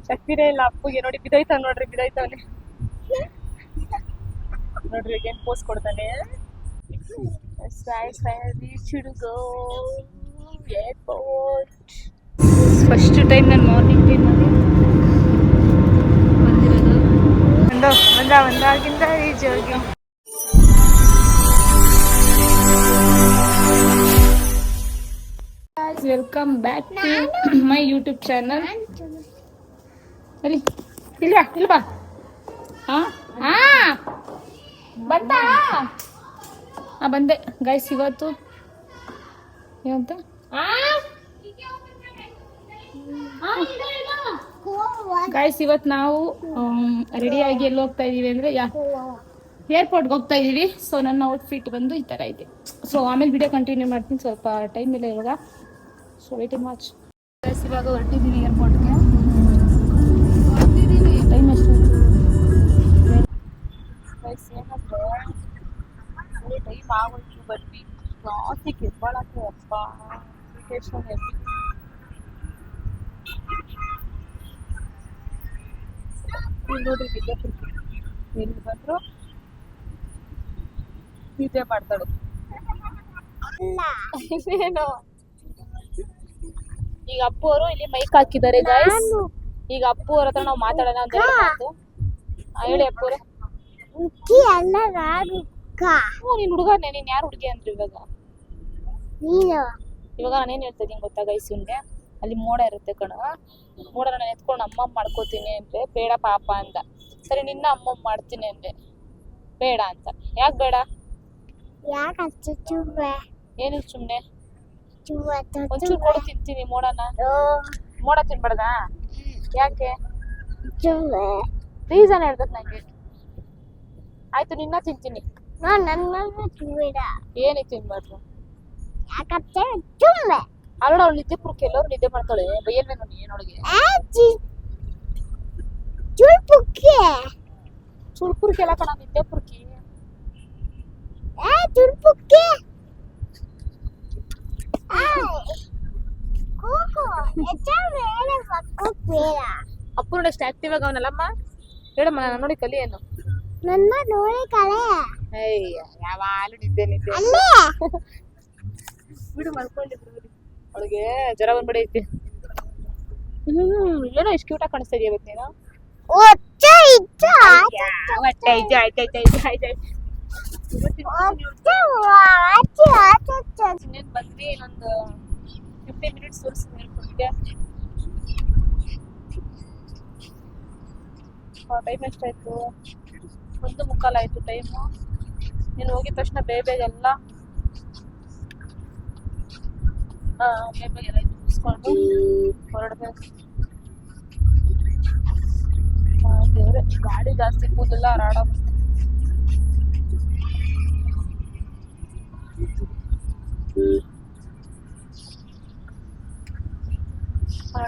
ಶಕ್ತಿನೇ ಇಲ್ಲ ಅಪ್ಪುಗೆ. ನೋಡಿ ಬಿದ್ದೈತಾವ, ನೋಡ್ರಿ ಬಿದ್ದೈತವನೆ ನೋಡ್ರಿ ಏನ್ ಪೋಸ್ ಕೊಡ್ತಾನೆ. ಫಸ್ಟ್ ಟೈಮ್ ನಾನು ಮಾರ್ನಿಂಗ್ ಟೈಮ್ ಮಾಡಿ ಒಂದಾಗಿಂದ ಈಜ್ ಹೋಗಿ. Welcome back to my YouTube channel. ಇಲ್ವಾ ಬಂದೆ ಗೈಸ್. ಇವತ್ತು ಏನಂತ ಗೈಸ್, ಇವತ್ತು ನಾವು ರೆಡಿಯಾಗಿ ಎಲ್ಲಿ ಹೋಗ್ತಾ ಇದೀವಿ ಅಂದ್ರೆ ಏರ್ಪೋರ್ಟ್ಗೆ ಹೋಗ್ತಾ ಇದೀವಿ. ಸೊ ನನ್ನ ಔಟ್ಫಿಟ್ ಬಂದು ಈ ತರ ಇದೆ. ಸೊ ಆಮೇಲೆ ವಿಡಿಯೋ ಕಂಟಿನ್ಯೂ ಮಾಡ್ತೀನಿ, ಸ್ವಲ್ಪ ಟೈಮ್ ಇಲ್ಲ ಇವಾಗ. So wait watch guys. ಇವಾಗ ಹೊರಟಿದ್ದೀವಿ ಏರ್ಪೋರ್ಟ್ಗೆ. ಟೈಮ್ ಎಷ್ಟು ಗೈಸ್? ಏನಂದ್ರೆ ಟೈಮ್ ಆಗೋಯ್ತು, ಬರ್ತೀವಿ. ಟ್ರಾಫಿಕ್ ಎಬ್ಬಳಕ್ಕೆ ಅಪ್ಪ ಅಪ್ಲಿಕೇಶನ್ ಎಲ್ಲಿ ನೋಡ್ರಿ. ಎಲ್ಲಿ ಬಂದ್ರು ನಿದ್ದೆ ಮಾಡ್ತಾಳೆ. ಏನು ಈಗ ಅಪ್ಪು ಅವರು ಇಲ್ಲಿ ಮೈಕ್ ಹಾಕಿದ್ದಾರೆ ಗೈಸ್. ಈಗ ಅಪ್ಪು ಅವ್ರ ಹತ್ರ ನಾವು ಮಾತಾಡೋಣ ಅಂತ ಹೇಳಿ. ಅಪ್ಪು ಅವರೇ, ನೀನ್ ಹುಡುಗನೇ, ನೀನ್ ಯಾರು ಹುಡುಗಿ ಅಂದ್ರಿ ಇವಾಗ ನಾನೇನ್ ಹೇಳ್ತಾ ಇದೀನಿ ಗೊತ್ತಾ ಗೈಸ್? ನಿಮ್ಗೆ ಅಲ್ಲಿ ಮೋಡ ಇರುತ್ತೆ ಕಣ, ಮೋಡ ನಾನು ಎತ್ಕೊಂಡು ಅಮ್ಮಮ್ಮ ಮಾಡ್ಕೋತೀನಿ ಅಂದ್ರೆ ಬೇಡ ಪಾಪ ಅಂತ. ಸರಿ ನಿನ್ನ ಅಮ್ಮಮ್ಮ ಮಾಡ್ತೀನಿ ಅಂದ್ರೆ ಬೇಡ ಅಂತ. ಯಾಕೆ ಬೇಡ? ಏನು ಸುಮ್ನೆ ಒಂಚೂರು ಕೊಡು, ತಿಂತೀನಿ ಮೋಡನ. ಮೋಡ ತಿನ್ಬಾರ್ದಾ? ಯಾಕೆ? ರೀಸನ್ ಹೇಳ್ಬೇಕು ನಂಗೆ. ಆಯ್ತು, ನಿನ್ನ ತಿಂತೀನಿ. ಏನಿಗೆ ತಿನ್ಬಾರ್ದು? ಅಲ್ಲ, ಅವ್ಳು ನಿದ್ದೆ ಪುರ್ಕೆ ಎಲ್ಲರೂ ನಿದ್ದೆ ಮಾಡ್ತಾಳೆ. ಬೈಯಲ್ವೇ ನೋಡಿ ಏನೊಳಗೆ ಚುಳ್ಪುರ್ಕೆ ಎಲ್ಲ ಕಣ, ನಿದ್ದೆ ಪುರ್ಕಿ. ಅಪ್ಪು ನೋಡಿ ಎಷ್ಟು ಆಕ್ಟಿವ್ ಆಗ ಅವನಲ್ಲಮ್ಮ. ಹೇಳಮ್ಮ ನೋಡಿ ಕಲಿ ಏನು. ನನ್ನ ನೋಡಿ ಕಲೆ. ಯಾವಾಗಲೂ ನಿದ್ದೆ ನಿದ್ದೆ ಬಿಡು, ಮಲ್ಕೊಂಡಿದ್ರು. ಅವಳಿಗೆ ಜ್ವರ ಬಂದ್ಬಿಡೈತಿ. ಏನೋ ಎಷ್ಟು ಕ್ಯೂಟ್ ಆಗಿ ಕಾಣಿಸ್ತಾ ಇದೆಯಾ ಇವತ್ತು ನೀನು. ಇನ್ನೇನು ಬಂದ್ವಿ, ಇನ್ನೊಂದು 15 ಮಿನಿಟ್ಸ್ ತೋರಿಸ್ತೀನಿ. ಟೈಮ್ ಎಷ್ಟಾಯ್ತು? 1:15 ಆಯ್ತು ಟೈಮು. ನೀನು ಹೋಗಿದ ತಕ್ಷಣ ಬೇಗ ಎಲ್ಲ ಬೇಗ ಮುಗಿಸ್ಕೊಂಡು ಹೊರಡ್ಬೇಕು. ದೇವ್ರೆ, ಗಾಡಿ ಜಾಸ್ತಿ ಕೂದಲ್ಲ ರಾಡ.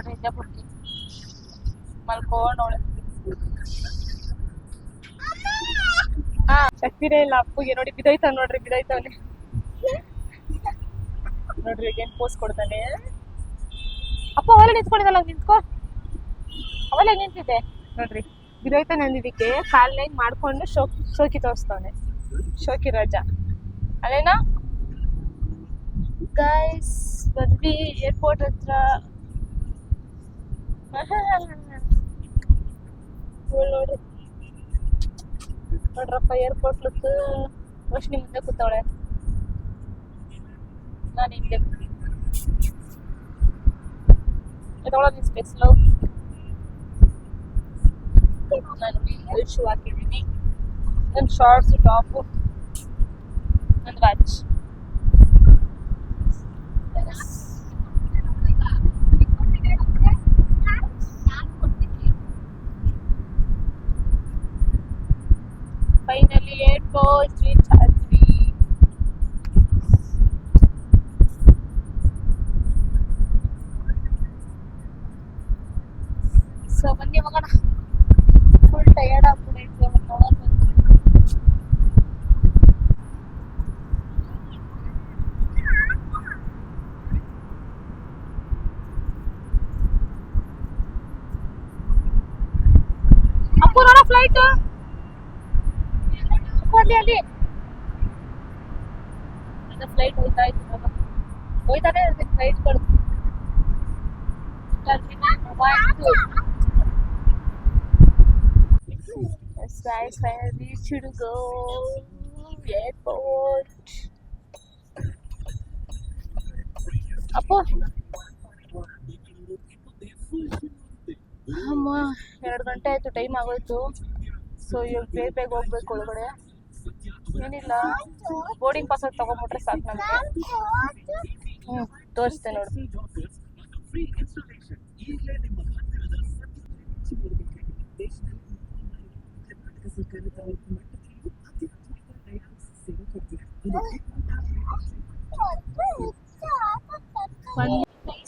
ನಿದ್ದೆ ಬಿಡ್ತೀನಿ, ಮಲ್ಕೊಂಡವಳೆ. ಶಕ್ತಿನೇ ಇಲ್ಲ ಅಪ್ಪುಗೆ. ನೋಡಿ ಬಿದ್ದೈತಾವ, ನೋಡ್ರಿ ಬಿದ್ದೈತವನೆ. ನೋಡ್ರಿ ಏನ್ ಪೋಸ್ ಕೊಡ್ತಾನೆ. ಅಪ್ಪ ಅವಲೇ ನಿಂತ್ಕೊಂಡಿದ್ದಲ್ಲ, ನಿಂತ್ಕೋ. ಅವಲೇ ನಿಂತಿದ್ದೆ ನೋಡ್ರಿ. ಬಿದ್ದೈತಾನೆ ಅಂದಿದ್ದಕ್ಕೆ ಕಾಲ್ ಲೈನ್ ಮಾಡ್ಕೊಂಡು ಶೋಕಿ ತೋರಿಸ್ತವನೆ. ಶೋಕಿ ರಜಾ ಅಲ್ಲೇನಾ ಗೈಸ್? ಬಂದ್ವಿ ಏರ್ಪೋರ್ಟ್ ಹತ್ರ. ನೋಡ್ರಿ ನೋಡ್ರಪ್ಪ, ಏರ್ಪೋರ್ಟ್ ಲುಕ್. ರೋಶ್ನಿ ಮುಂದೆ ಕೂತವಳೆ, ನಾನು ಹಿಂಗೆ ತಗೊಳ್ಳೋ ನಿನ್ ಸ್ಪೇಸ್ ಲವ್. ನಾನು ಶೂ ಹಾಕಿದ್ದೀನಿ, ನನ್ನ ಶಾರ್ಟ್ಸ್, ಟಾಪು, ನನ್ನ ವಾಚ್. ಫೈನಲಿ ಏರ್ಪೋರ್ಟ್ ರೀಚ್ ಆದ್ವಿ. ಸೊ ಬನ್ನಿ ಹೋಗೋಣ. ಫುಲ್ ಟಯರ್ಡ್ ಆಗ್ಬಿಡೈತೆ. ಫ್ಲೈಟ್ ಅಲ್ಲಿ ಫ್ಲೈಟ್ ಹೋಯ್ತಾ ಇತ್ತು ಇವಾಗ ಹೋಯ್ತಾನೆ ಇರ್ತೀನಿ ಫ್ಲೈಟ್ಗಳು Guys, I reached to go airport. ಅಪ್ಪ ಅಮ್ಮ 2 ಗಂಟೆ ಆಯ್ತು, ಟೈಮ್ ಆಗೋಯ್ತು. ಸೊ ಇವಾಗ ಬೇಗ ಬೇಗ ಹೋಗ್ಬೇಕು ಒಳಗಡೆ. ಏನಿಲ್ಲ, ಬೋರ್ಡಿಂಗ್ ಪಾಸ್ ತಗೊಂಡ್ಬಿಟ್ರೆ ಸಾಕು ನಮಗೆ. ತೋರಿಸ್ತೆ ನೋಡು.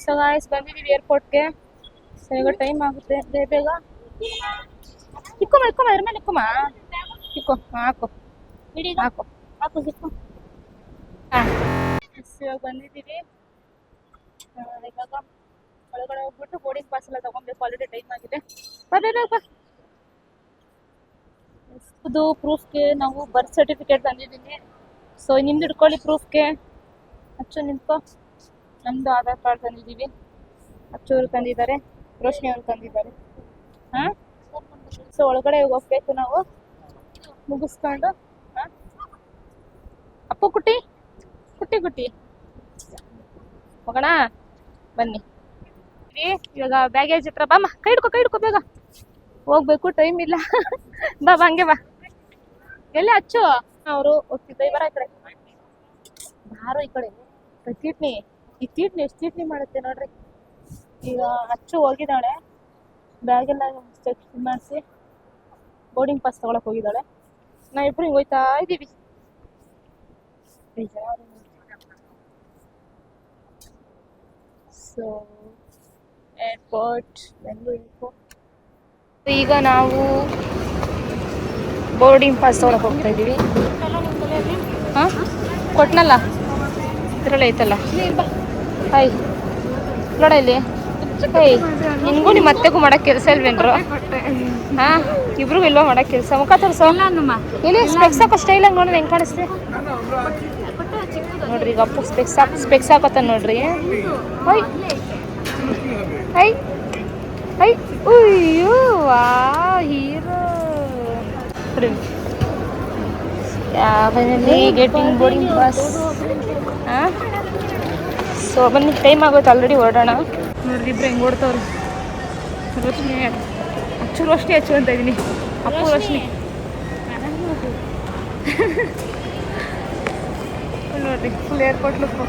ಸೊ ಗಾಯ್ಸ್ ಬಂದಿದ್ದೀವಿ ಏರ್ಪೋರ್ಟ್ಗೆ. ಸೊ ಈಗ ಟೈಮ್ ಆಗುತ್ತೆ, ಬೇಗ ಇಕ್ಕಮ್ಮ ಇದ್ರ ಮೇಲೆ ಇಕ್ಕಮ್ಮ ಇಕ್ಕೋ, ಹಾಕು ಹಾಕು ಹಾಕು ಸಿಕ್ಕು. ಹಾಂ, ಇವಾಗ ಬಂದಿದ್ದೀವಿ. ಇವಾಗ ಒಳಗಡೆ ಹೋಗ್ಬಿಟ್ಟು ಬೋರ್ಡಿಂಗ್ ಪಾಸ್ ಎಲ್ಲ ತಗೊಬೇಕು, ಆಲ್ರೆಡಿ ಟೈಮ್ ಆಗಿದೆ. ಇದು ಪ್ರೂಫ್ಗೆ ನಾವು ಬರ್ತ್ ಸರ್ಟಿಫಿಕೇಟ್ ತಂದಿದ್ದೀನಿ. ಸೊ ನಿಮ್ದು ಇಟ್ಕೊಳ್ಳಿ ಪ್ರೂಫ್ಗೆ. ಅಚ್ಚು ನಿಂತ್ಕೋ. ನಮ್ದು ಆಧಾರ್ ಕಾರ್ಡ್ ತಂದಿದ್ದೀವಿ. ಅಚ್ಚೂರು ತಂದಿದ್ದಾರೆ, ರೋಶ್ನಿ ಅವರು ತಂದಿದ್ದಾರೆ. ಹಾಂ, ಸೊ ಒಳಗಡೆ ಹೋಗ್ಬೇಕು ನಾವು ಮುಗಿಸ್ಕೊಂಡು. ಹಾಂ, ಅಪ್ಪು ಕುಟ್ಟಿ ಕುಟ್ಟಿ ಕುಟ್ಟಿ ಹೋಗೋಣ ಬನ್ನಿ. ಇವಾಗ ಬ್ಯಾಗೇಜ್ ಹತ್ರ ಬಾಮ್ಮ, ಕೈ ಹಿಡ್ಕೊ ಬೇಗ ಹೋಗ್ಬೇಕು, ಟೈಮ್ ಇಲ್ಲ. ಬಾ ಹಂಗೆ ಬಾ. ಎಲ್ಲಿ ಅಚ್ಚು ಅವರು ಹೋಗ್ತಿದ್ದ, ಬರ ಈ ಕಡೆ ಯಾರು ಈ ಕಡೆ. ತೀಟ್ನಿ ಎಷ್ಟು ತೀಟ್ನಿ ಮಾಡುತ್ತೆ ನೋಡ್ರಿ. ಈಗ ಅಚ್ಚು ಹೋಗಿದ್ದಾಳೆ, ಬ್ಯಾಗೆಲ್ಲ ಚೆಕ್ ಮಾಡಿಸಿ ಬೋರ್ಡಿಂಗ್ ಪಾಸ್ ತಗೊಳಕ್ ಹೋಗಿದ್ದಾಳೆ. ನಾವಿಬ್ರು ಹಿಂಗೆ ಹೋಯ್ತಾ ಇದ್ದೀವಿ. So airport, Bengaluru airport. ಈಗ ನಾವು ಬೋರ್ಡಿಂಗ್ ಪಾಸ್ ತಗೊಳಕ್ ಹೋಗ್ತಾ ಇದ್ದೀವಿ. ಹಾಂ, ಕೊಟ್ನಲ್ಲ ಇದರಲ್ಲೇ ಐತಲ್ಲ. ಹಾಯ್ ನೋಡ ಇಲ್ಲಿ. ಏಯ್, ನಿನ್ಗೂ ನಿಮ್ಮ ಅತ್ತೆಗೂ ಮಾಡಕ್ ಕೆಲಸ ಇಲ್ವೇನ್ರು? ಹಾಂ, ಇಬ್ರಿಗೂ ಇಲ್ವಾ ಮಾಡಕ್ ಕೆಲಸ? ಮುಖ ತೋರಿಸೋ. ಇಲ್ಲಿ ಸ್ಪೆಕ್ಸ್ ಹಾಕೋ ಸ್ಟೈಲಾಗಿ ನೋಡ್ರಿ, ಹೆಂಗೆ ಕಾಣಿಸ್ತೆ ನೋಡ್ರಿ. ಈಗ ಅಪ್ಪು ಸ್ಪೆಕ್ಸ್ ಹಾಕೋತಾನ ನೋಡ್ರಿ. ಹೊಯ್ ಐ ಐ ಉಯ್ಯೋ ವಾ hero. Finally getting boarding pass. ಹಾಂ, ಸೊ ಬನ್ನಿ, ಟೈಮ್ ಆಗೋಯ್ತು, ಆಲ್ರೆಡಿ ಹೊರಡೋಣ. ನೋಡ್ರಿ ಇಬ್ರು ಹೆಂಗೆ ಓಡ್ತವ್ರು. ರೋಶ್ನಿ ಅಚ್ಚು ಅಂತ ಇದ್ದೀನಿ. ಅಪ್ಪು ರೋಶ್ನಿ ನೋಡ್ರಿ, ಫುಲ್ ಏರ್ಪೋರ್ಟ್ ಲುಕ್ಕು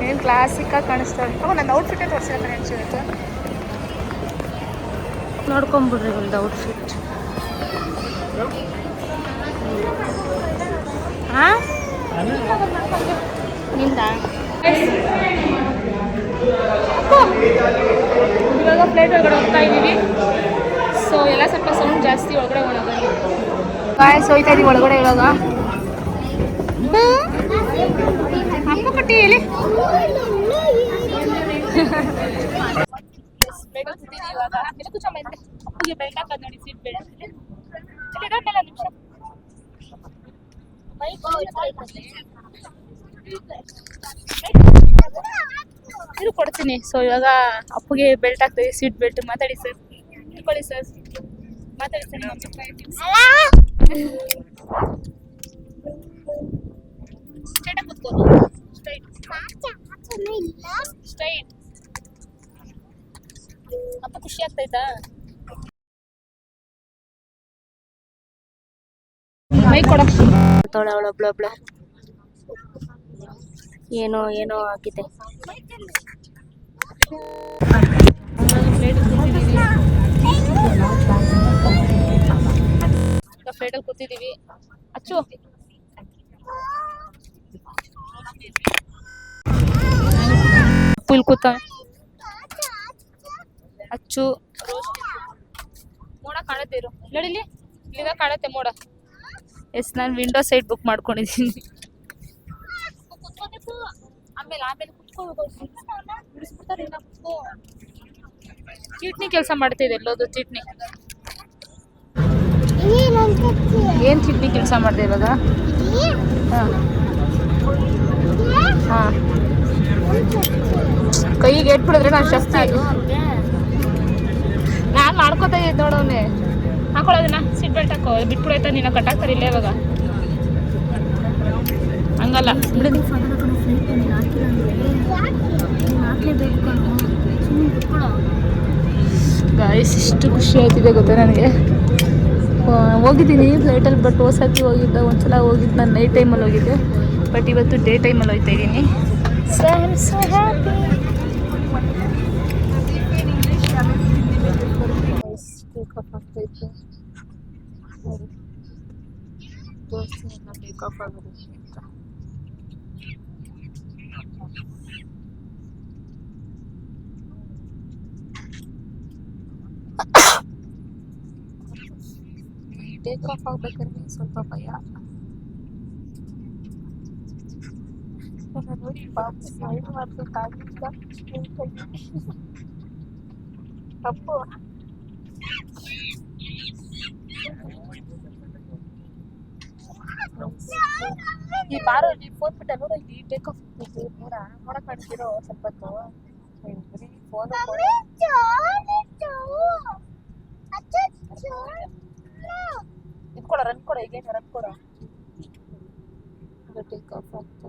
ಏನು ಕ್ಲಾಸಿಕ್ಕಾಗಿ ಕಾಣಿಸ್ತಾವೆ. ನನ್ನ ಔಟ್ಫಿಟ್ಟೇ ತೋರಿಸಿರ್ತಾರೆ ಆ್ಯಕ್ಚುಲಿ. ನೋಡ್ಕೊಂಬಿಡ್ರಿ ಒಂದು ಔಟ್ಫಿಟ್. ಹಾಂ, ನಿಂದ ಇವಾಗ ಫ್ಲೈಟ್ ಒಳಗಡೆ ಹೋಗ್ತಾ ಇದ್ದೀವಿ. ಸೊ ಎಲ್ಲ ಸ್ವಲ್ಪ ಸೌಂಡ್ ಜಾಸ್ತಿ, ಒಳಗಡೆ ಒಳಗಡೆ ಬಾಯ್ಸ್ ಹೋಯ್ತಾ ಇದೀವಿ ಒಳಗಡೆ. ಇವಾಗ ಅಪ್ಪ ಕಟ್ಟಿ ಹೇಳಿ ಇವಾಗ ಎದಕ್ಕೂ ಚಮ್ಮ ಇದೆ. ಅಪ್ಪಗೆ ಬೆಲ್ಟ್ ಹಾಕೋದು ನೋಡಿ, ಸೀಟ್ ಬೆಲ್ಟ್. ಇದೊಂದೆಲ್ಲ ನಿಮಿಷ ಇದು ಕೊಡ್ತೀನಿ. ಸೊ ಇವಾಗ ಅಪ್ಪಗೆ ಬೆಲ್ಟ್ ಹಾಕ್ತೀವಿ, ಸೀಟ್ ಬೆಲ್ಟ್. ಮಾತಾಡಿ ಸರ್, ಇಟ್ಕೊಳ್ಳಿ ಸರ್, ಮಾತಾಡಿ ಸರ್. ಸ್ಟ್ರೈಟ್ ಕೂತ್ಕೋ, ಸ್ಟ್ರೈಟ್. ಅಪ್ಪ ಖುಷಿ ಆಗ್ತೈತಾ? ಮೈ ಕೊಡೋಳ ಅವಳೊಬ್ಳೊಬ್ಳ ಏನೋ ಆಗಿದೆ. ಫ್ಲೈಟಲ್ಲಿ ಕೂತಿದ್ದೀವಿ. ಅಚ್ಚು ಕೂತ ಅಚ್ಚು ಮೋಡ ಕಾಣುತ್ತೆ. ಇರು ನೋಡಿಲಿ, ಇಲ್ಲಿಂದ ಕಾಣುತ್ತೆ ಮೋಡ. ಎಸ್, ನಾನು ವಿಂಡೋ ಸೈಡ್ ಬುಕ್ ಮಾಡ್ಕೊಂಡಿದ್ದೀನಿ. ಆಮೇಲೆ ಚೀಟ್ನಿ ಕೆಲಸ ಮಾಡ್ತಿದೆ ಎಲ್ಲೋದು. ಚೀಟ್ನಿ ಏನು ಚಟ್ನಿ ಕೆಲಸ ಮಾಡಿದೆ ಇವಾಗ? ಹಾಂ ಹಾಂ, ಕೈಗೆ ಎಟ್ಬಿಡಿದ್ರೆ ನಾನು ಶಕ್ತಿ. ನಾನು ಮಾಡ್ಕೋತಾ ಇದ್ದೆ ನೋಡೋನೆ. ಹಾಕೊಳ್ಳೋದನ್ನ ಸೀಟ್ ಬೆಲ್ಟ್ ಹಾಕೋ, ಬಿಟ್ಬಿಡಾಯ್ತಾ ನೀನು ಕಟ್ಟಾಕ್ತಾರೆ ಇಲ್ಲೇ ಇವಾಗ. ಹಂಗಲ್ಲ ಬಿಡಿ. ಗಾಯ್ಸ್ ಇಷ್ಟು ಖುಷಿ ಆಯ್ತಿದೆ ಗೊತ್ತಾ ನನಗೆ. ಹೋಗಿದ್ದೀನಿ ಫ್ಲೈಟಲ್ಲಿ, ಬಟ್ ಹೋಗಿ ಹೋಗಿದ್ದೆ ಒಂದ್ಸಲ ಹೋಗಿದ್ದು ನಾನು ನೈಟ್ ಟೈಮಲ್ಲಿ ಹೋಗಿದ್ದೆ, ಬಟ್ ಇವತ್ತು ಡೇ ಟೈಮಲ್ಲಿ ಹೋಗ್ತಾ ಇದ್ದೀನಿ. So happy. ಟೇಕ್ ಆಫ್ ಆಗ್ತಾಯಿತ್ತು ನೋಡಿ, ತೋರಿಸ್ತೀನಿ ಟೇಕ್ ಆಫ್ ಆಗೋದು ಅಂತ. ಟೇಕ್ ಆಫ್ ಆಗ್ಬೇಕಾದ್ರೆ ಸ್ವಲ್ಪ ಭಯ ನೋಡಿ. ಪಾಪ ಸೈಡ್ ಮಾಡ್ಬೇಕಾಗಿಲ್ಲ, ತಪ್ಪು. ಈ ಬಾರೋ ನೀ ಫೋನ್ ಬಿಟ್ಟ ನೋಡ, ಇಲ್ಲಿ ಟೇಕ್ ಆಫ್ ನೋಡಕ್ ಕಾಣಿಸ್ತಿರೋ ಸ್ವಲ್ಪ ಹೊತ್ತು ಫೋನ್ ಇದ್ಕೊಡ, ರನ್ ಕೊಡ, ಈಗೇನು ರನ್ ಕೊಡ. ಟೇಕ್ ಆಫ್ ಆಗ್ತಾ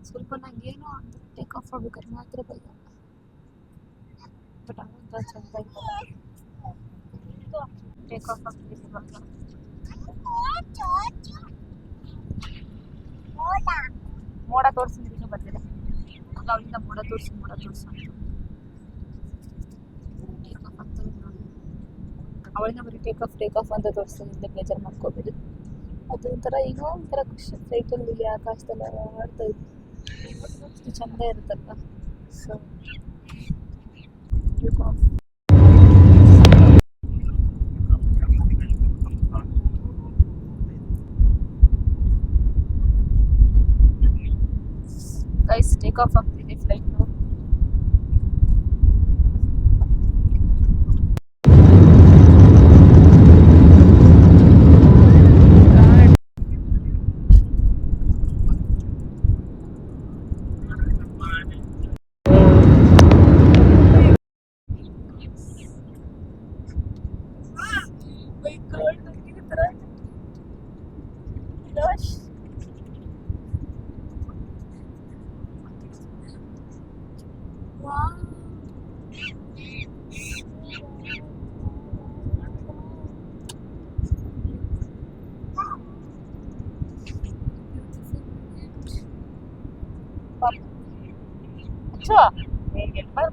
ಸ್ವಲ್ಪ ನಂಗೇನೋ ಅಂದ್ರೆ ಟೇಕ್ ಆಫ್ ಆಗ್ಬೇಕಾದ್ರೆ ಮಾತ್ರ ಭಯ, ಬಟ್ ಅವಂತ ಚಂದ ಟೇಕ್ ಆಫ್ ಆಗ್ತಿದೆ ಇವಾಗ. ಮೋಡ ತೋರಿಸಿದ್ರೆ ಇನ್ನೂ ಬರ್ತಿದೆ, ಅಲ್ಲಿಂದ ಮೋಡ ತೋರಿಸು ಟೇಕ್ ಆಫ್ ಆಗ್ತದೆ ನೋಡಿ. ಅವಳಿಂದ ಬರೀ ಟೇಕ್ ಆಫ್ ಅಂತ ತೋರಿಸ್ತೀನಿ, ಬೇಜಾರು ಮಾಡ್ಕೋಬೇಡಿ. ಅದು ಒಂಥರ ಏನೋ ಒಂಥರ ಖುಷಿ, ಫ್ಲೈಟಲ್ಲಿ ಆಕಾಶದಲ್ಲ ಆಡ್ತಾ ಇದ್ವಿ, ಅಷ್ಟು ಚಂದ ಇರುತ್ತಲ್ಲ. So take off. Guys take off ಆಗ್ತಿದೆ ಫ್ಲೈಟ್.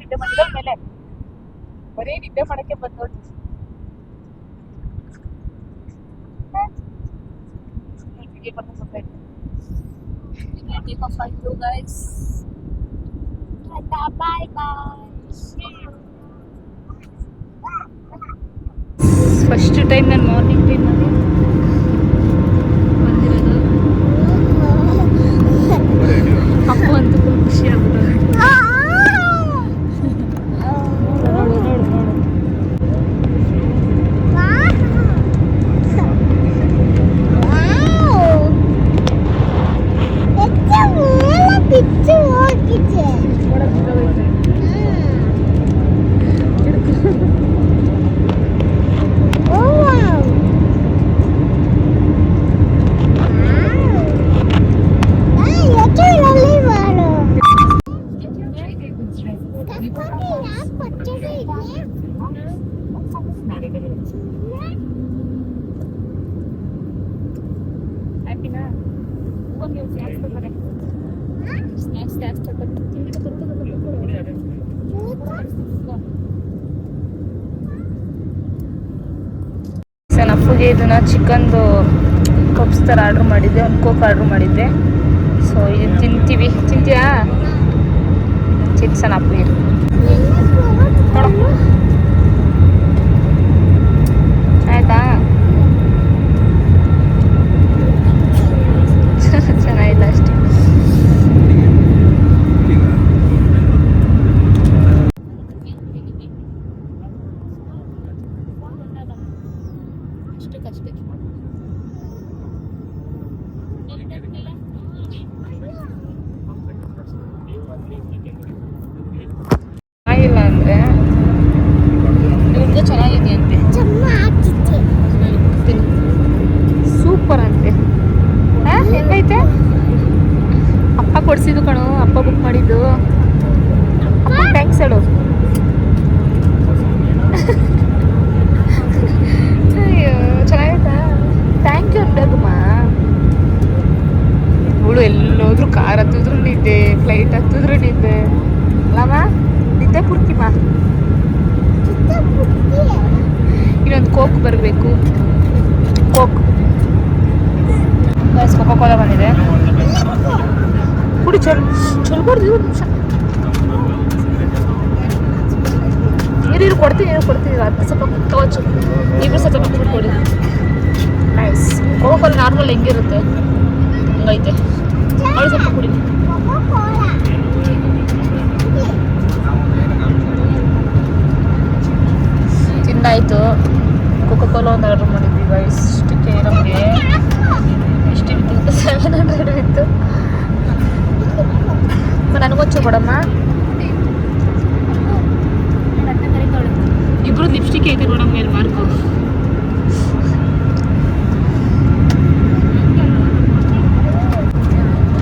ನಿದ್ದೆ ಮಾಡಿದ ಮೇಲೆ ಬರೀ ನಿದ್ದೆ ಮಾಡಕ್ಕೆ ಬಂದೋಳು. ಫಸ್ಟ್ ಟೈಮ್ ನಾನು ಮಾರ್ನಿಂಗ್ ಟೈಮಲ್ಲಿ ಬಂದಿರೋದು. ಅಪ್ಪ ಅಂತೂ ಫುಲ್ ಖುಷಿ ಆಗ್ಬಿಟ್ಟದೆ. ಅಪ್ಪುಗೆ ಇದನ್ನ ಚಿಕನ್ದು ಕಪ್ಸ್ ಥರ ಆರ್ಡ್ರ್ ಮಾಡಿದ್ದೆ, ಒಂದು ಕೋಕ್ ಆರ್ಡ್ರ್ ಮಾಡಿದ್ದೆ. ಸೊ ಇದನ್ನು ತಿಂತೀವಿ. ತಿಂತೀಯಾ? ಚಿಪ್ಸನ್ ಅಪ್ಪುಗೆ ಆಯ್ತಾ? ಅಷ್ಟಕ್ಕಷ್ಟೇ. ಚೆನ್ನಾಗಿಲ್ಲ ಅಂದ್ರೆ ಇವ್ರದ್ದು ಚೆನ್ನಾಗಿದೆಯಂತೆ, ಸೂಪರ್ ಅಂತೆ. ಹೆಂಗೈತೆ? ಅಪ್ಪ ಕೊಡ್ಸಿದ್ದು ಕಣು, ಅಪ್ಪ ಬುಕ್ ಮಾಡಿದ್ದು. ಅಪ್ಪ ಥ್ಯಾಂಕ್ಸ್ ಹೇಳು. ಅಯ್ಯೋ ಚೆನ್ನಾಗೈತಾ? Thank you ಅನ್ಬೇಕಮ್ಮ. ಇವಳು ಎಲ್ಲೋದ್ರು ಕಾರ್ ಹತ್ತಿದ್ರು ನಿದ್ದೆ, ಫ್ಲೈಟ್ ಹತ್ತಿದ್ರು ನಿದ್ದೆ ಅಲ್ಲಮ್ಮ, ನಿದ್ದೆ ಪೂರ್ತಿಮ್ಮ. ಇನ್ನೊಂದು ಕೋಕ್ ಬರಬೇಕು, ಕೋಕ್. ಕೋಕೋ ಕೋಲಾ ಬಂದಿದೆ, ಕುಡಿ. ಚಲ್ಬಾರ್ದು ಒಂದು ನಿಮಿಷ ನೀರು ಕೊಡ್ತೀನಿ, ಅದು ಸ್ವಲ್ಪ ತಗೋಚು. ಇಬ್ಬರು ಸ್ವಲ್ಪ ಕೊಡಿ. ನೈಸ್. ಕೋಕೋ ಕೋಲಾ ನಾರ್ಮಲ್ ಹೆಂಗಿರುತ್ತೆ ಹಂಗೈತೆ. ಅವಳು ಸ್ವಲ್ಪ ಕುಡಿ. ತಿಂದಾಯಿತು. ಕೋಕೋ ಕೋಲಾ ಒಂದು ಆರ್ಡ್ರ್ ಮಾಡಿದ್ವಿ ಗೈಸ್. ಇಷ್ಟಕ್ಕೆ ನಮಗೆ ಎಷ್ಟು ಬಿತ್ತು? 700 ಬಿತ್ತು. ನನಗೊಂಚು ಕೊಡಮ್ಮ. ಇಬ್ರು ಲಿಪ್ಸ್ಟಿಕ್ ಐತೆ ನೋಡಮ್ಮ ಮೇಲೆ ಮಾರ್ಕು.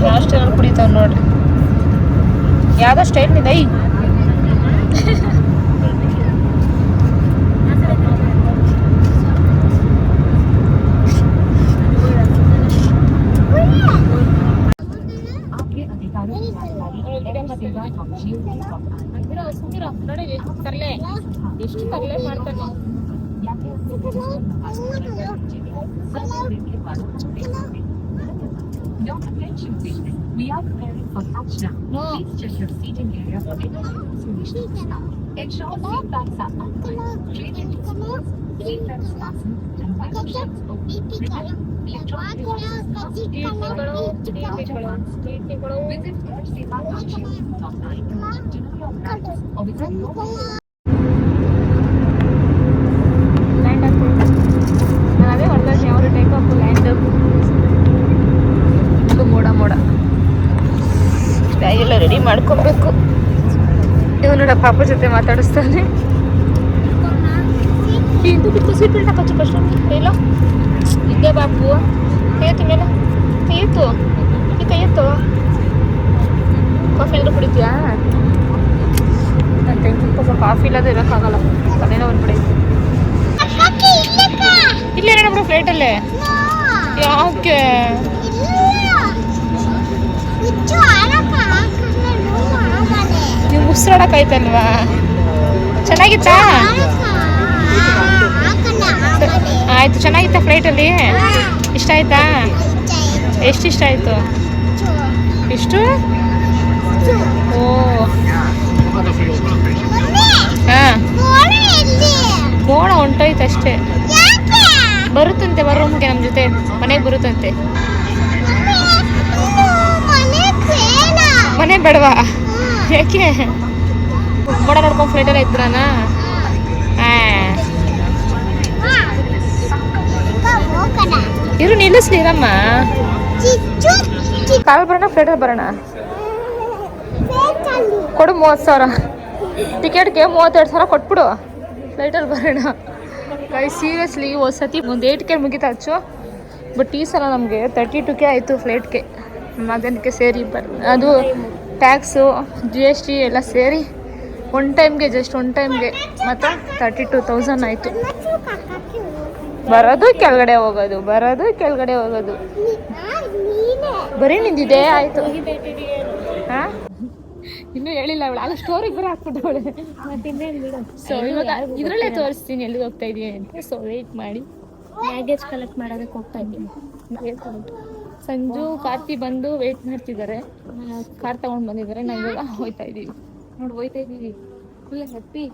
ಯಾವ ಸ್ಟೈಲ್ ಕುಡಿತಾವ ನೋಡ್ರಿ, ಯಾವ್ದೋ ಸ್ಟೈಲ್ ಇದೆ. ತರ್ಲೆ ಎಷ್ಟು ತರ್ಲೆ ಮಾಡ್ತಾನೆ. ಅದೇ ಹೊರತಾಗಿ ಯಾವ ಟೈಪ್ ಆಫ್ ಲ್ಯಾಂಡ್ ಮೋಡ ಮೋಡ ಬ್ಯಾಗೆಲ್ಲ ರೆಡಿ ಮಾಡ್ಕೊಬೇಕು. ಇವನು ಪಾಪ ಜೊತೆ ಮಾತಾಡಿಸ್ತಾನೆ. ಇದು ಬಿಟ್ಟು ಸೀಟ್ ಬೆಲ್ಟ್ ಹಾಕೋಚು ಫಸ್ಟ್. ಎಲ್ಲೋ ಇದ್ದೆ ಬಾಪು, ಏತು ಮೇಲೆ ಏತು ಈ ಕೈ ಎತ್ತು. ಕಾಫಿ ಎಲ್ಲರೂ ಕುಡಿತೀಯಾ? ನನ್ನ ತಂಗಿ ಪಾಪ ಕಾಫಿ ಇಲ್ಲದೆ ಇರೋಕ್ಕಾಗಲ್ಲ, ತಲೆನೋ ಒಂದು ಕಡೆ ಇತ್ತು. ಇಲ್ಲೇ ಬಿಡು ಫ್ಲೈಟಲ್ಲೇ. ಯಾಕೆ ನೀವು ಉಸಿರಾಡಕ್ಕಾಯ್ತಲ್ವಾ? ಚೆನ್ನಾಗಿತ್ತಾ? ಆಯ್ತು, ಚೆನ್ನಾಗಿತ್ತಾ ಫ್ಲೈಟಲ್ಲಿ? ಇಷ್ಟ ಆಯ್ತಾ? ಎಷ್ಟು ಇಷ್ಟ ಆಯ್ತು? ಎಷ್ಟು? ಓ ಹಾಂ, ಗೋಣ ಹೊಂಟೋಯ್ತು ಅಷ್ಟೇ. ಬರುತ್ತಂತೆ ಬರೋಮ್ಗೆ ನಮ್ಮ ಜೊತೆ ಮನೆಗೆ ಬರುತ್ತಂತೆ. ಮನೆ ಬೇಡವಾ? ಯಾಕೆ? ಮೋಡ ನೋಡ್ಕೊಂಡು ಫ್ಲೈಟೆಲ್ಲ ಇದ್ರಾನ? ಇರು ನಿಲ್ಲಿಸ್ಲಿ ಇರಮ್ಮ. ಕಾಲ್ ಬರೋಣ ಫ್ಲೈಟಲ್ಲಿ ಬರೋಣ? ಕೊಡು 30,000 ಟಿಕೆಟ್ಗೆ 32,000 ಕೊಟ್ಬಿಡು, ಫ್ಲೈಟಲ್ಲಿ ಬರೋಣ. ಗೈಸ್ ಸೀರಿಯಸ್ಲಿ ಒಂದು ಸತಿ ಒಂದು 8K ಮುಗಿತಾಚು, ಬಟ್ ಈ ಸಲ ನಮಗೆ 32K ಆಯಿತು ಫ್ಲೈಟ್ಗೆ. ಮಗನಿಗೆ ಸೇರಿ ಅದು ಟ್ಯಾಕ್ಸು GST ಎಲ್ಲ ಸೇರಿ ಒನ್ ಟೈಮ್ಗೆ ಮತ್ತು 32,000 ಆಯಿತು. ಬರೋದು ಕೆಳಗಡೆ ಹೋಗೋದು, ಬರೀ ನಿಂದಿದೆ ಆಯಿತು. ಹಾಂ, ಇನ್ನೂ ಹೇಳಿಲ್ಲ ಅವಳು, ಆಗ ಸ್ಟೋರಿಗೆ ಬರೋ ಹಾಕ್ಬಿಟ್ಟವಳೆ. ಸೊ ಇವಾಗ ಇದರಲ್ಲೇ ತೋರಿಸ್ತೀನಿ ಎಲ್ಲಿಗೆ ಹೋಗ್ತಾ ಇದೀನಿ ಅಂತ. ಸೊ ವೆಯ್ಟ್ ಮಾಡಿ. ಬ್ಯಾಗೇಜ್ ಕಲೆಕ್ಟ್ ಮಾಡೋದಕ್ಕೆ ಹೋಗ್ತಾ ಇದ್ದೀನಿ. ಸಂಜು ಕಾರ್ತಿ ಬಂದು ವೆಯ್ಟ್ ಮಾಡ್ತಿದ್ದಾರೆ, ಕಾರ್ ತಗೊಂಡು ಬಂದಿದ್ದಾರೆ. ನಾವು ಇವಾಗ ಹೋಗ್ತಾ ಇದ್ದೀವಿ. ಫುಲ್ ಹ್ಯಾಪಿ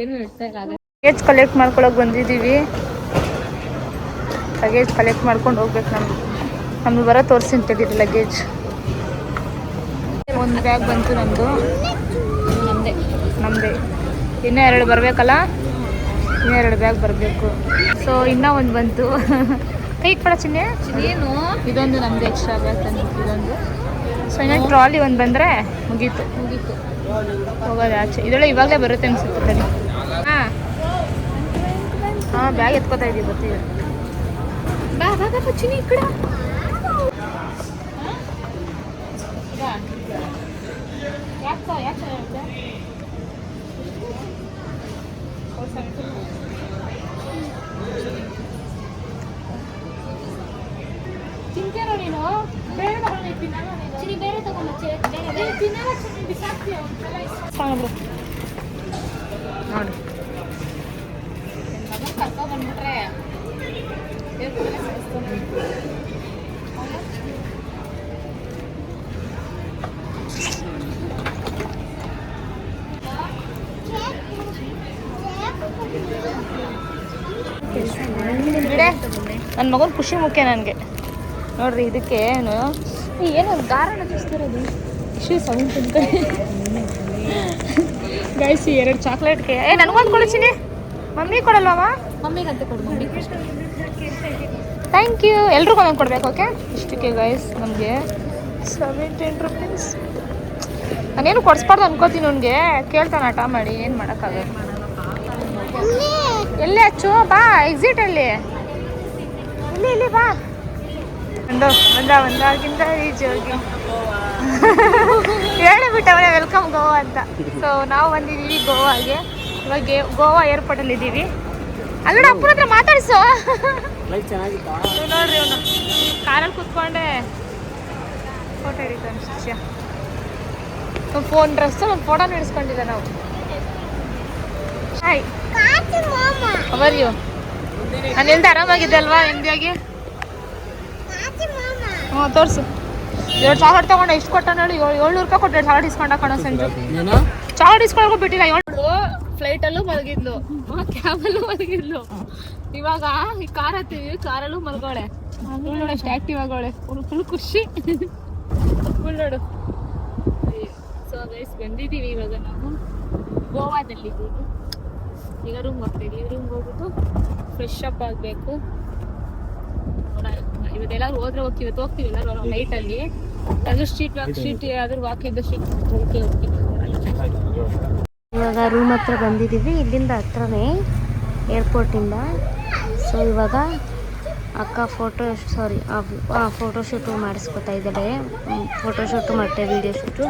ಏನು ಹೇಳ್ತಾ ಇಲ್ಲ. ಲಗೇಜ್ ಕಲೆಕ್ಟ್ ಮಾಡ್ಕೊಳಕ್ಕೆ ಬಂದಿದ್ದೀವಿ. ಲಗೇಜ್ ಕಲೆಕ್ಟ್ ಮಾಡ್ಕೊಂಡು ಹೋಗ್ಬೇಕು. ನಮ್ಗೆ ಬರೋ ತೋರಿಸಿ ತಡೀರಿ. ಲಗೇಜ್ ಒಂದು ಬ್ಯಾಗ್ ಬಂತು ನಮ್ಮದು, ನಮ್ಮದೇ ಇನ್ನೂ 2 ಬರಬೇಕಲ್ಲ. ಇನ್ನೆರಡು ಬ್ಯಾಗ್ ಬರಬೇಕು. ಸೊ ಇನ್ನೂ ಒಂದು ಬಂತು. ಕೈ ಕೊಡ ಚಿನ್ನೆ. ಏನು ಇದೊಂದು ನಮ್ಮದು ಎಕ್ಸ್ಟ್ರಾ ಬ್ಯಾಗ್ ತಂದಿತ್ತು ಇದೊಂದು. ಸೊ ಇನ್ನೊಂದು ಟ್ರಾಲಿ ಒಂದು ಬಂದರೆ ಮುಗೀತು ಹೋಗೋದು ಆಚೆ. ಇದೆಲ್ಲ ಇವಾಗಲೇ ಬರುತ್ತೆ ಅನ್ಸುತ್ತೆ ತಡಿ. ಹಾಂ ಬ್ಯಾಗ್ ಎತ್ಕೋತಾ ಇದ್ದೀವಿ ಬರ್ತೀವಿ. ಬಾ ಚಿನ್ನಿ ಈ ಕಡೆ. ತಿಂತೇನೋ ನೀನು ಬೇರೆ ಬೇರೆ ತಗೊಂಡು ನೋಡಿ ಕರ್ಕೊ ಬಂದ್ಬಿಟ್ರೆ ನನ್ನ ಮಗನ ಖುಷಿ ಮುಖ್ಯ ನನಗೆ. ನೋಡ್ರಿ ಇದಕ್ಕೆ ಏನೋ ಗಾರನ ಚೂಸ್ತಿರೋದು ಖುಷಿ ಸೌಂಡ್ ಅಂತ ಗೈಸಿ. 2 ಚಾಕ್ಲೇಟ್ಗೆ ನನಗೊಂದು ಕೊಡಿಸಿನಿ. ಮಮ್ಮಿ ಕೊಡಲ್ವಮ್ಮ? ಮಮ್ಮಿಗಂತ ಕೊಡು. Mummy thank you. ಎಲ್ರಿಗೂ ಒಂದೊಂದು ಕೊಡ್ಬೇಕು. ಓಕೆ ಇಷ್ಟಕ್ಕೆ ಗೈಸ್ ನಮಗೆ 17 ರೂಪೀಸ್. ನಾನೇನು ಕೊಡಿಸ್ಬಾರ್ದು ಅನ್ಕೋತೀನಿ. ಅವ್ನಿಗೆ ಕೇಳ್ತಾನೆ ಹಠ ಮಾಡಿ. ಏನು ಮಾಡೋಕ್ಕಾಗಲ್ಲ. ಎಲ್ಲೇ ಹಚ್ಚು ಬಾ. ಎಕ್ಸಿಟ್ ಅಲ್ಲಿ ಇಲ್ಲಿ ಬಾ. ಒಂದಾಗಿಂದ ಈಜು ಹೋಗಿ ಹೇಳಿಬಿಟ್ಟವನೇ ವೆಲ್ಕಮ್ ಗೋವಾ ಅಂತ. ಸೊ ನಾವು ಬಂದಿದ್ದೀವಿ ಗೋವಾಗೆ. ಇವಾಗ ಗೋವಾ ಏರ್ಪೋರ್ಟಲ್ಲಿ ಇದ್ದೀವಿ. ಅಲ್ಲೋಡ ಅಪ್ಪನ ಹತ್ರ ಮಾತಾಡಿಸೋ. ನೋಡ್ರಿ ಅವನು ಕಾರಲ್ಲಿ ಕೂತ್ಕೊಂಡೆ ಫೋಟೋ ಹಿಡಿತಾನೆ. ಶಿಷ್ಯ ಫೋನ್ ಡ್ರೆಸ್ ಒಂದು ಫೋಟೋ ಹಿಡಿಸ್ಕೊಂಡಿದ್ದ ನಾವು. ಹಾಯ್ ಅವರ್ಯು. ನಾನು ಎಲ್ದು ಆರಾಮಾಗಿದ್ದೆ ಅಲ್ವಾ ನಿಮ್ದಾಗಿ? ಹ್ಞೂ ತೋರಿಸು. 2 ಚಾಕ್ಲೇಟ್ ತೊಗೊಂಡು ಎಷ್ಟು ಕೊಟ್ಟ ನೋಡಿ. 700 ರೂಪಾಯಿ ಕೊಟ್ಟು 2 ಚಾಕ್ಲೇಟ್ ಇಸ್ಕೊಂಡ ಕಣೋ ಸಂಜು. ಚಾಕ್ಲೇಟ್ ಇಸ್ಕೊಳಕ್ಕೂ ಬಿಟ್ಟಿಲ್ಲ. 7 ಫ್ಲೈಟಲ್ಲೂ ಮಲಗಿದ್ಲು, ಕ್ಯಾಬಲ್ಲೂ ಮಲಗಿದ್ಲು. ಇವಾಗ ಈ ಕಾರ್ ಹತ್ತೀವಿ, ಕಾರಲ್ಲೂ ಮಲ್ಗೋಳೆ. ನೋಡಿ ಅಷ್ಟು ಆ್ಯಕ್ಟಿವ್ ಆಗೋಳೆ. ಫುಲ್ ಖುಷಿ ಫುಲ್ ನೋಡು. ಸೊ ಗೈಸ್ ಬಂದಿದ್ದೀವಿ ಇವಾಗ ನಾವು ಗೋವಾದಲ್ಲಿದ್ದೀವಿ. ಈಗ ರೂಮ್ ಹೋಗ್ತೀವಿ. ರೂಮ್ಗೆ ಹೋಗ್ಬಿಟ್ಟು ಫ್ರೆಶ್ ಅಪ್ ಆಗಬೇಕು. ಇವತ್ತೆಲ್ಲರೂ ಹೋದ್ರೆ ಹೋಗ್ತೀವಿ ಎಲ್ಲರೂ ನೈಟಲ್ಲಿ. ಅದು ಸ್ಟ್ರೀಟ್ ಯಾವ್ದಾದ್ರು ವಾಕ್ ಇದ್ದ ಸ್ಟ್ರೀಟ್ ಹೋಗ್ತೀವಿ. ಇವಾಗ ರೂಮ್ ಹತ್ರ ಬಂದಿದ್ದೀವಿ. ಇಲ್ಲಿಂದ ಹತ್ರನೇ ಏರ್ಪೋರ್ಟಿಂದ. ಸೊ ಇವಾಗ ಅಕ್ಕ ಫೋಟೋಶೂಟು ಮಾಡಿಸ್ಕೊತಾ ಇದ್ದಾಳೆ. ಫೋಟೋಶೂಟು ಮತ್ತು ವೀಡಿಯೋ ಶೂಟು.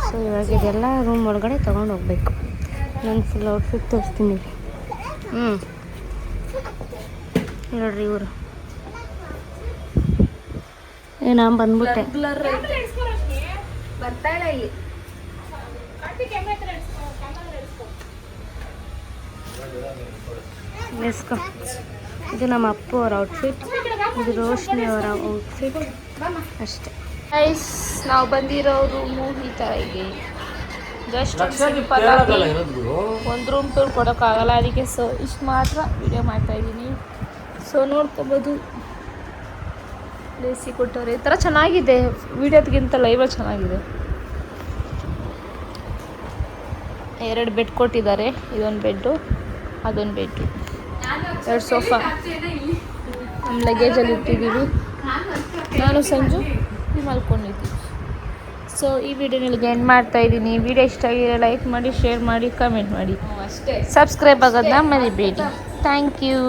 ಸೊ ಇವಾಗ ಇದೆಲ್ಲ ರೂಮ್ ಒಳಗಡೆ ತೊಗೊಂಡು ಹೋಗ್ಬೇಕು. ನಾನು ಫುಲ್ ಔಟ್ಫಿಟ್ ತೋರಿಸ್ತೀನಿ. ನೋಡ್ರಿ ಇವರು. ನಾನು ಬಂದ್ಬಿಟ್ಟೆ. ಬರ್ತಾ ಇಲ್ಲ ಇಲ್ಲಿ. ಲೆಸ್ಕೋ. ಇದು ನಮ್ಮ ಅಪ್ಪು ಅವರ ಔಟ್ಫಿಟ್, ಇದು ರೋಶ್ನಿ ಅವರ ಔಟ್ಫಿಟ್ ಅಷ್ಟೇ. ಗೈಸ್ ನಾವು ಬಂದಿರೋ ರೂಮು ಈ ಥರ ಇದೆ. ಜಸ್ಟ್ ಸಿಂಪಲ್ ಆಗಿ ಒಂದು ರೂಮ್ ಟೂರ್ ಕೊಡೋಕ್ಕಾಗಲ್ಲ, ಅದಕ್ಕೆ ಸೊ ಇಷ್ಟು ಮಾತ್ರ ವಿಡಿಯೋ ಮಾಡ್ತಾಯಿದ್ದೀನಿ. ಸೊ ನೋಡ್ಕೊಬೋದು. ಲೇಸಿ ಕೊಟ್ಟವ್ರೆ. ಈ ಥರ ಚೆನ್ನಾಗಿದೆ. ವಿಡಿಯೋದ್ಗಿಂತ ಲೈವಲ್ಲಿ ಚೆನ್ನಾಗಿದೆ. 2 ಬೆಡ್ ಕೊಟ್ಟಿದ್ದಾರೆ. ಇದೊಂದು ಬೆಡ್ಡು, ಅದೊಂದು ಬೆಡ್ಡು, 2 ಸೋಫಾ. ನಮ್ಮ ಲಗೇಜಲ್ಲಿ ಇಟ್ಟಿದ್ದೀವಿ. ನಾನು ಸಂಜು ಮಲ್ಕೊಂಡಿದ್ದೀವಿ. ಸೊ ಈ ವಿಡಿಯೋನಿಗೆ ಎಂಡ್ ಮಾಡ್ತಾ ಇದ್ದೀನಿ. ವಿಡಿಯೋ ಇಷ್ಟ ಆಗಿದೆ ಲೈಕ್ ಮಾಡಿ, ಶೇರ್ ಮಾಡಿ, ಕಮೆಂಟ್ ಮಾಡಿ, ಸಬ್ಸ್ಕ್ರೈಬ್ ಆಗೋದನ್ನ ಮರಿಬೇಡಿ. Thank you.